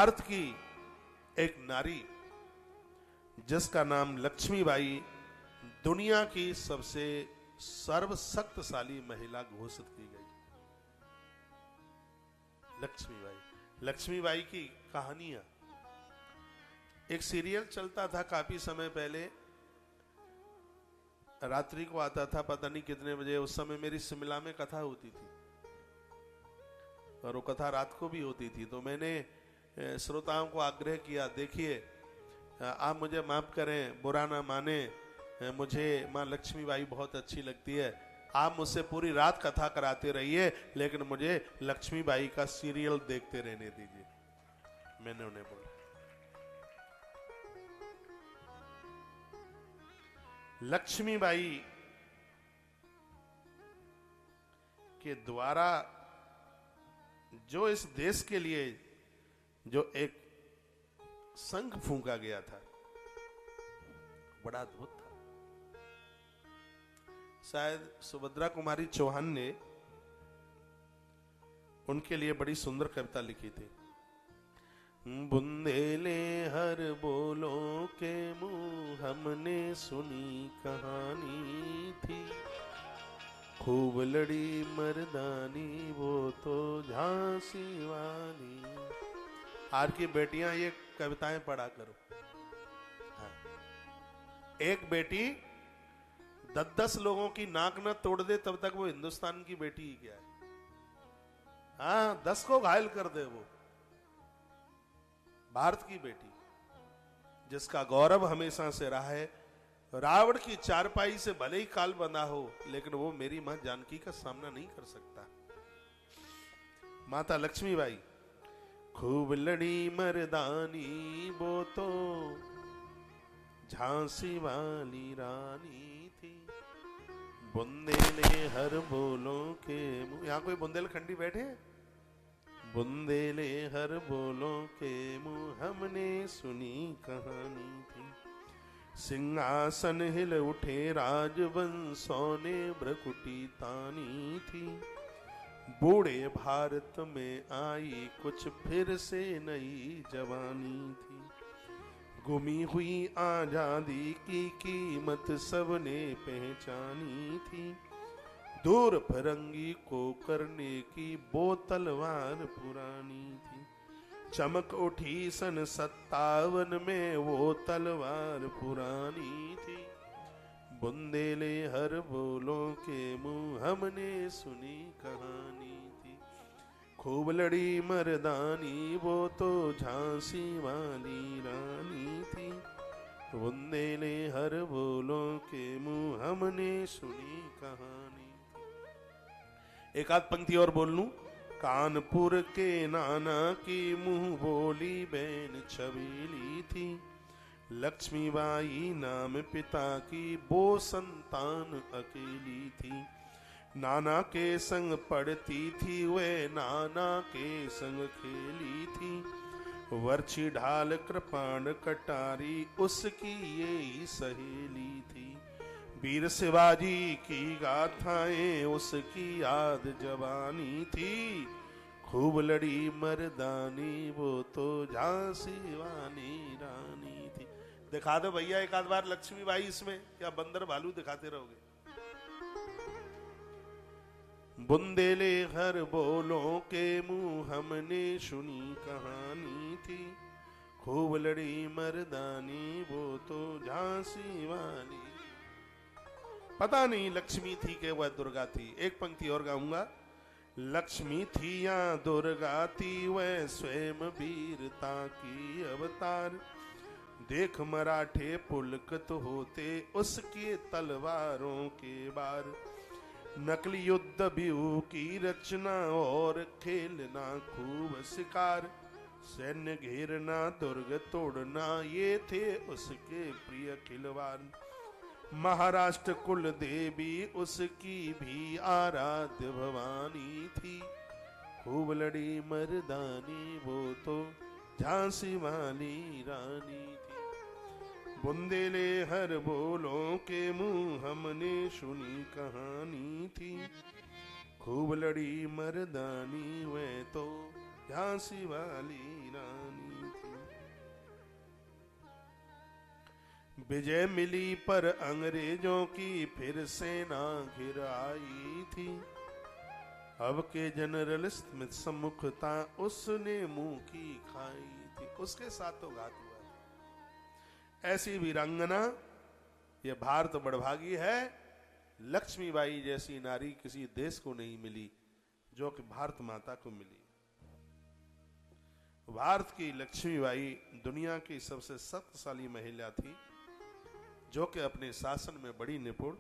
भारत की एक नारी जिसका नाम लक्ष्मीबाई दुनिया की सबसे सर्वशक्तिशाली महिला घोषित की गई। लक्ष्मीबाई की कहानियां, एक सीरियल चलता था काफी समय पहले, रात्रि को आता था, पता नहीं कितने बजे। उस समय मेरी शिमला में कथा होती थी और वो कथा रात को भी होती थी। तो मैंने श्रोताओं को आग्रह किया, देखिए आप मुझे माफ करें, बुरा ना माने, मुझे माँ लक्ष्मीबाई बहुत अच्छी लगती है, आप मुझसे पूरी रात कथा कराते रहिए, लेकिन मुझे लक्ष्मीबाई का सीरियल देखते रहने दीजिए। मैंने उन्हें बोला। लक्ष्मीबाई के द्वारा जो इस देश के लिए जो एक संघ फूंका गया था, बड़ा अद्भुत था। शायद सुभद्रा कुमारी चौहान ने उनके लिए बड़ी सुंदर कविता लिखी थी। बुंदेले हर बोलों के मुंह हमने सुनी कहानी थी, खूब लड़ी मर्दानी वो तो झांसी वाली। आज की बेटियां ये कविताएं पढ़ा करो। हाँ। एक बेटी 10-10 लोगों की नाक न तोड़ दे तब तक वो हिंदुस्तान की बेटी ही क्या है। हाँ, 10 को घायल कर दे वो भारत की बेटी, जिसका गौरव हमेशा से रहा है। रावण की चारपाई से भले ही काल बंधा हो, लेकिन वो मेरी मां जानकी का सामना नहीं कर सकता। माता लक्ष्मीबाई खूब लड़ी मर्दानी वो तो झांसी वाली रानी थी, बुंदेले हर बोलों के मुंह। यहां कोई बुंदेलखंडी बैठे हैं? बुंदेले हर बोलों के मुंह हमने सुनी कहानी थी, सिंहासन हिल उठे राजवंशों ने भ्रकुटी तानी थी, बूढ़े भारत में आई कुछ फिर से नई जवानी थी, गुमी हुई आजादी की कीमत सबने पहचानी थी, दूर फरंगी को करने की वो तलवार पुरानी थी, चमक उठी सन 57 में वो तलवार पुरानी थी, बुंदेले हर बोलों के मुंह हमने सुनी कहानी थी, खूब लड़ी मर्दानी वो तो झांसी वाली रानी थी, बुंदेले हर बोलों के मुंह हमने सुनी कहानी। एक आध पंक्ति और बोल लूं। कानपुर के नाना की मुंह बोली बहन छबीली थी, लक्ष्मीबाई नाम पिता की वो संतान अकेली थी, नाना के संग पढ़ती थी वह नाना के संग खेली थी, वर्षी ढाल कृपाण कटारी उसकी यही सहेली थी, वीर शिवाजी की गाथाएं उसकी याद जवानी थी, खूब लड़ी मर्दानी वो तो झांसी वाली रानी थी। दिखा दो भैया एक आध बार लक्ष्मीबाई इसमें, क्या बंदर भालू दिखाते रहोगे। बुंदेले हर बोलों के मुंह हमने सुनी कहानी थी, खूब लड़ी मर्दानी वो तो झांसी वाली। पता नहीं लक्ष्मी थी कि वह दुर्गा थी। एक पंक्ति और गाऊंगा। लक्ष्मी थी या दुर्गा थी वह स्वयं वीरता की अवतार, देख मराठे पुलकित होते उसके तलवारों के बार, नकली युद्ध व्यूह की रचना और खेलना खूब शिकार, सैन्य घेरना दुर्ग तोड़ना ये थे उसके प्रिय खिलवाड़, महाराष्ट्र कुल देवी उसकी भी आराध्य भवानी थी, खूब लड़ी मर्दानी वो तो झांसी वाली रानी थी, बुंदेले हर बोलों के मुंह हमने सुनी कहानी थी, खूब लड़ी मर्दानी वह तो झांसी वाली रानी। विजय मिली पर अंग्रेजों की फिर सेना घिर आई थी। अब के जनरल स्मिथ सम्मुखता उसने मुंह की खाई थी। उसके साथ तो घात हुआ था। ऐसी वीरांगना ये भारत बड़भागी है। लक्ष्मीबाई जैसी नारी किसी देश को नहीं मिली जो कि भारत माता को मिली। भारत की लक्ष्मीबाई दुनिया की सबसे शक्तिशाली महिला थी जो कि अपने शासन में बड़ी निपुण